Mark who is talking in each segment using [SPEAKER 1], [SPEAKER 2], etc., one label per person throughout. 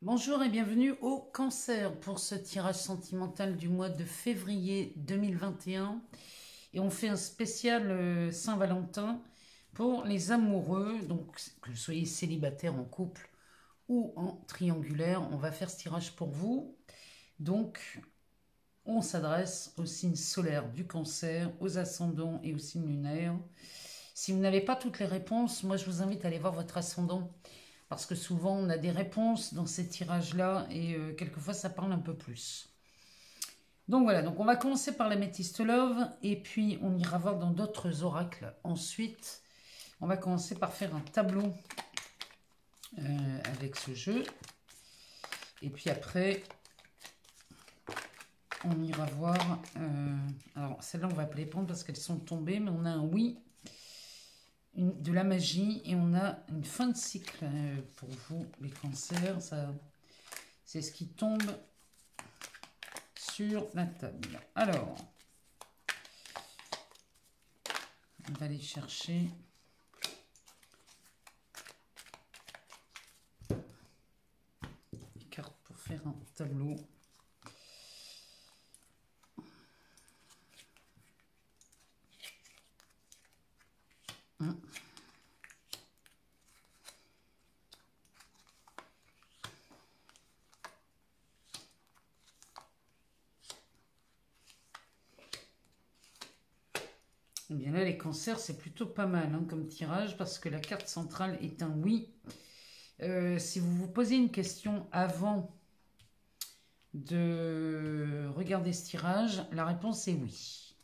[SPEAKER 1] Bonjour et bienvenue au Cancer pour ce tirage sentimental du mois de février 2021. Et on fait un spécial Saint-Valentin pour les amoureux. Donc que vous soyez célibataire, en couple ou en triangulaire, on va faire ce tirage pour vous. Donc on s'adresse aux signes solaires du Cancer, aux ascendants et aux signes lunaires. Si vous n'avez pas toutes les réponses, moi je vous invite à aller voir votre ascendant. Parce que souvent, on a des réponses dans ces tirages-là et quelquefois, ça parle un peu plus. Donc voilà, donc on va commencer par l'améthyste love et puis on ira voir dans d'autres oracles. Ensuite, on va commencer par faire un tableau avec ce jeu. Et puis après, on ira voir... alors, celle-là, on va pas les prendre parce qu'elles sont tombées, mais on a un oui, de la magie et on a une fin de cycle pour vous les cancers. Ça, c'est ce qui tombe sur la table. Alors, on va aller chercher les cartes pour faire un tableau. Et bien là, les cancers, c'est plutôt pas mal comme tirage parce que la carte centrale est un oui. Si vous vous posez une question avant de regarder ce tirage, la réponse est oui.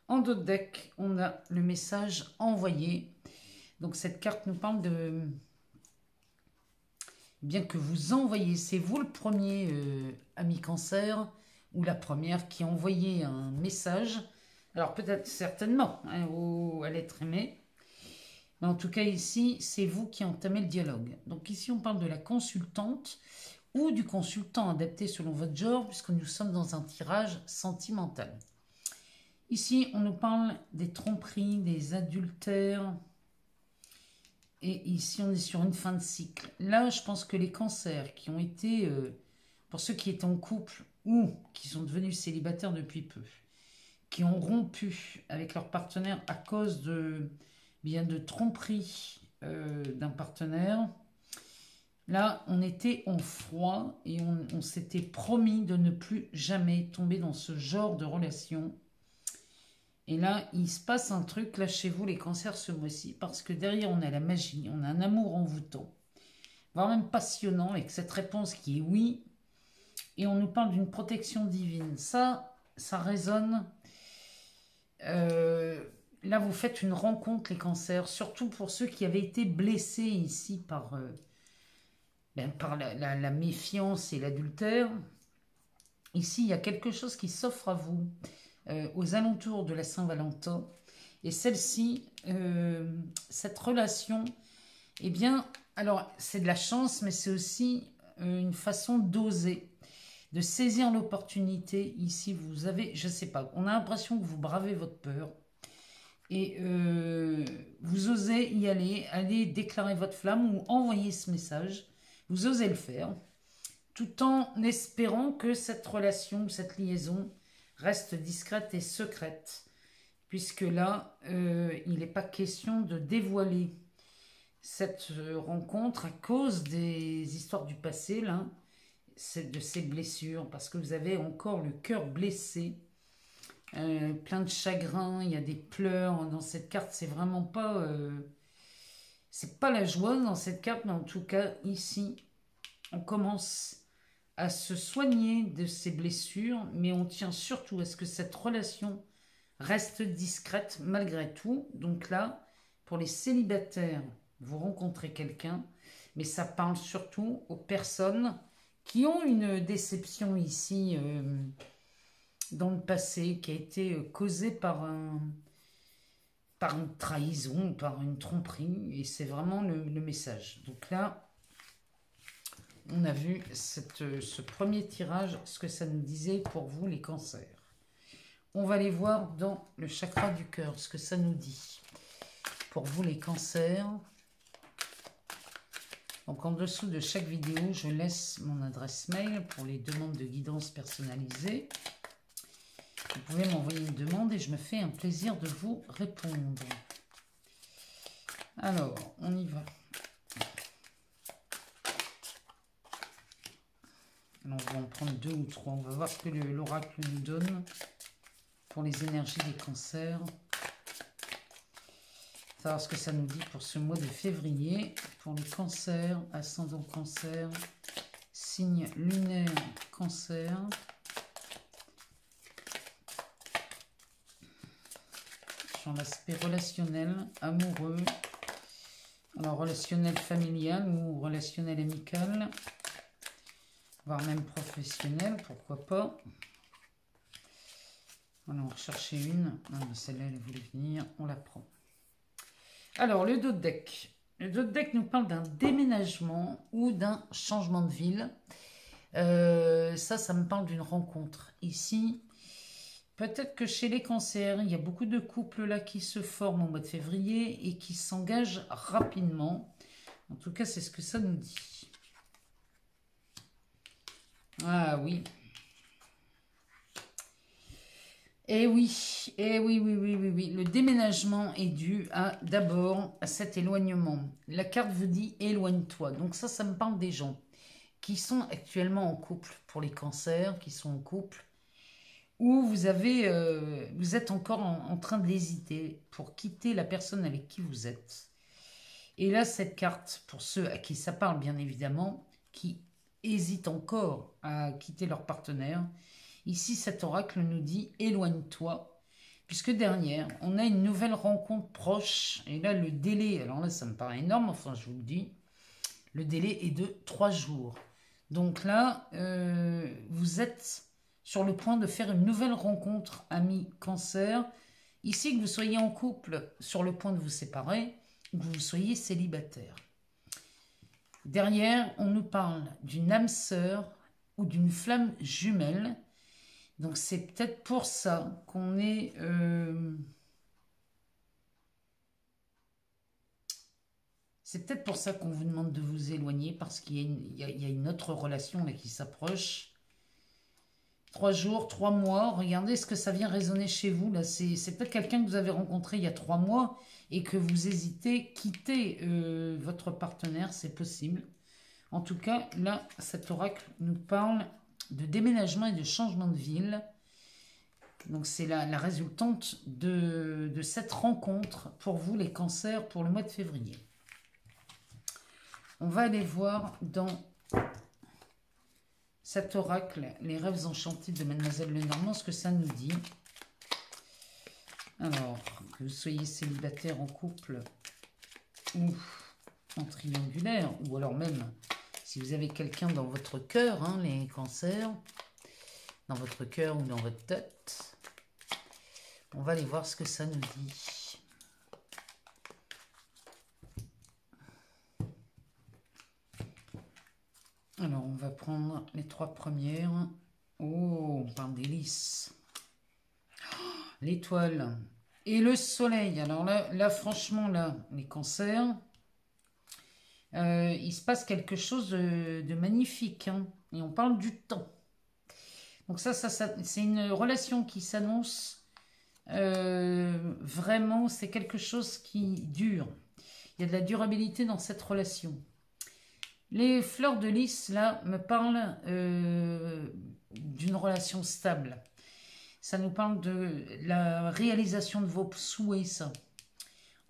[SPEAKER 1] En dos de deck, on a le message envoyé. Donc cette carte nous parle de... Bien que vous envoyez, c'est vous le premier ami cancer ou la première qui a envoyé un message. Alors peut-être certainement à l'être aimé. Mais en tout cas ici, c'est vous qui entamez le dialogue. Donc ici, on parle de la consultante ou du consultant adapté selon votre genre, puisque nous sommes dans un tirage sentimental. Ici, on nous parle des tromperies, des adultères. Et ici, on est sur une fin de cycle. Là, je pense que les cancers qui ont été, pour ceux qui étaient en couple ou qui sont devenus célibataires depuis peu, qui ont rompu avec leur partenaire à cause de tromperie d'un partenaire. Là, on était en froid et on s'était promis de ne plus jamais tomber dans ce genre de relation. Et là, il se passe un truc là chez vous, les cancers, ce mois-ci, parce que derrière, on a la magie, on a un amour envoûtant, voire même passionnant, avec cette réponse qui est oui. Et on nous parle d'une protection divine. Ça résonne. Là, vous faites une rencontre, les cancers, surtout pour ceux qui avaient été blessés ici par la méfiance et l'adultère. Ici, il y a quelque chose qui s'offre à vous aux alentours de la Saint-Valentin. Et celle-ci, cette relation, eh bien, alors, c'est de la chance, mais c'est aussi une façon d'oser, de saisir l'opportunité. Ici, vous avez, je ne sais pas, on a l'impression que vous bravez votre peur. Et vous osez y aller déclarer votre flamme ou envoyer ce message. Vous osez le faire, tout en espérant que cette relation, cette liaison reste discrète et secrète. Puisque là, il n'est pas question de dévoiler cette rencontre à cause des histoires du passé, là, de ces blessures, parce que vous avez encore le cœur blessé. Plein de chagrin, il y a des pleurs dans cette carte, c'est vraiment pas c'est pas la joie dans cette carte, mais en tout cas ici on commence à se soigner de ces blessures, mais on tient surtout à ce que cette relation reste discrète malgré tout. Donc là, pour les célibataires, vous rencontrez quelqu'un, mais ça parle surtout aux personnes qui ont une déception ici dans le passé, qui a été causé par une trahison, par une tromperie, et c'est vraiment le message. Donc là, on a vu ce premier tirage, ce que ça nous disait pour vous, les cancers. On va aller voir dans le chakra du cœur, ce que ça nous dit. Pour vous, les cancers, Donc en dessous de chaque vidéo, je laisse mon adresse mail pour les demandes de guidance personnalisée. Vous pouvez m'envoyer une demande et je me fais un plaisir de vous répondre. Alors, on y va. Alors, on va en prendre 2 ou 3. On va voir ce que l'oracle nous donne pour les énergies des cancers. Savoir ce que ça nous dit pour ce mois de février. Pour les cancers, ascendant cancer, signe lunaire cancer. Sur l'aspect relationnel, amoureux, alors relationnel familial ou relationnel amical, voire même professionnel, pourquoi pas. Voilà, on va rechercher une. Non, mais celle-là, elle voulait venir, on la prend. Alors, le dos de deck. Le dos de deck nous parle d'un déménagement ou d'un changement de ville. Ça me parle d'une rencontre. Ici, peut-être que chez les cancers, il y a beaucoup de couples là qui se forment au mois de février et qui s'engagent rapidement. En tout cas, c'est ce que ça nous dit. Ah oui. Eh oui, oui. Le déménagement est dû d'abord à cet éloignement. La carte vous dit éloigne-toi. Donc ça me parle des gens qui sont actuellement en couple pour les cancers, qui sont en couple, ou vous êtes encore en train d'hésiter pour quitter la personne avec qui vous êtes. Et là, cette carte, pour ceux à qui ça parle bien évidemment, qui hésitent encore à quitter leur partenaire, ici, cet oracle nous dit « éloigne-toi », puisque derrière, on a une nouvelle rencontre proche. Et là, le délai, alors là, ça me paraît énorme, enfin, je vous le dis, le délai est de 3 jours. Donc là, vous êtes sur le point de faire une nouvelle rencontre, ami cancer. Ici, que vous soyez en couple, sur le point de vous séparer, ou que vous soyez célibataire. Derrière, on nous parle d'une âme sœur ou d'une flamme jumelle. Donc, c'est peut-être pour ça qu'on est... C'est peut-être pour ça qu'on vous demande de vous éloigner, parce qu'il y a une autre relation là qui s'approche. 3 jours, 3 mois, regardez ce que ça vient résonner chez vous. Là, c'est peut-être quelqu'un que vous avez rencontré il y a 3 mois et que vous hésitez, quitter votre partenaire, c'est possible. En tout cas, là, cet oracle nous parle de déménagement et de changement de ville. Donc, c'est la résultante de cette rencontre pour vous, les cancers, pour le mois de février. On va aller voir dans cet oracle, les rêves enchantés de Mademoiselle Lenormand, ce que ça nous dit. Alors, que vous soyez célibataire, en couple ou en triangulaire, ou alors même si vous avez quelqu'un dans votre cœur, hein, les cancers, dans votre cœur ou dans votre tête, on va aller voir ce que ça nous dit. Alors, on va prendre les 3 premières. Oh, on parle des lys. L'étoile et le soleil. Alors là franchement, là, les cancers, il se passe quelque chose de magnifique. Hein, et on parle du temps. Donc ça c'est une relation qui s'annonce vraiment, c'est quelque chose qui dure. Il y a de la durabilité dans cette relation. Les fleurs de lys, là, me parlent d'une relation stable. Ça nous parle de la réalisation de vos souhaits, ça.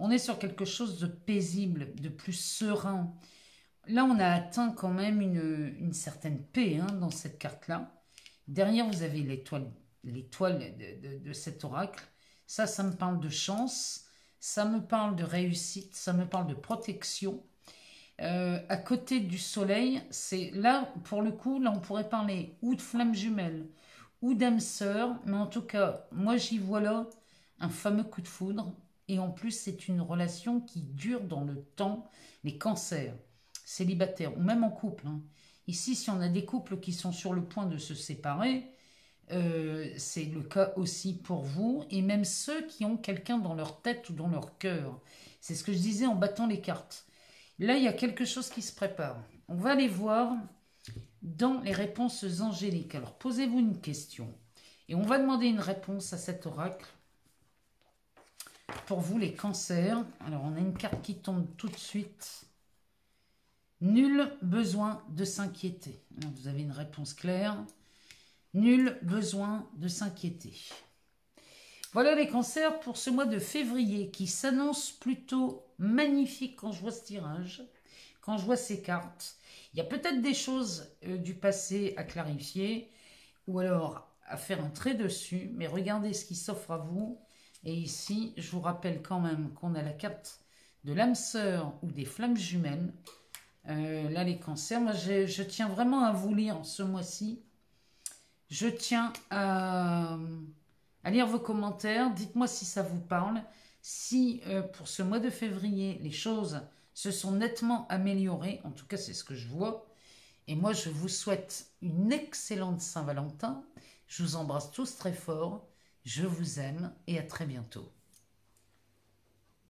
[SPEAKER 1] On est sur quelque chose de paisible, de plus serein. Là, on a atteint quand même une certaine paix, hein, dans cette carte-là. Derrière, vous avez l'étoile de cet oracle. Ça me parle de chance. Ça me parle de réussite. Ça me parle de protection. À côté du soleil, c'est là, pour le coup, là on pourrait parler ou de flamme jumelle ou d'âme sœur, mais en tout cas, moi j'y vois là un fameux coup de foudre, et en plus c'est une relation qui dure dans le temps. Les cancers, célibataires ou même en couple, hein. Ici, si on a des couples qui sont sur le point de se séparer, c'est le cas aussi pour vous, et même ceux qui ont quelqu'un dans leur tête ou dans leur cœur. C'est ce que je disais en battant les cartes. Là, il y a quelque chose qui se prépare. On va aller voir dans les réponses angéliques. Alors, posez-vous une question. Et on va demander une réponse à cet oracle. Pour vous, les cancers. Alors, on a une carte qui tombe tout de suite. Nul besoin de s'inquiéter. Vous avez une réponse claire. Nul besoin de s'inquiéter. Voilà les cancers pour ce mois de février qui s'annonce plutôt magnifique quand je vois ce tirage, quand je vois ces cartes. Il y a peut-être des choses du passé à clarifier ou alors à faire un trait dessus, mais regardez ce qui s'offre à vous. Et ici, je vous rappelle quand même qu'on a la carte de l'âme sœur ou des flammes jumelles. Là, les cancers, moi je tiens vraiment à vous lire ce mois-ci. Je tiens à lire vos commentaires. Dites-moi si ça vous parle. Si pour ce mois de février, les choses se sont nettement améliorées. En tout cas, c'est ce que je vois. Et moi, je vous souhaite une excellente Saint-Valentin. Je vous embrasse tous très fort. Je vous aime et à très bientôt.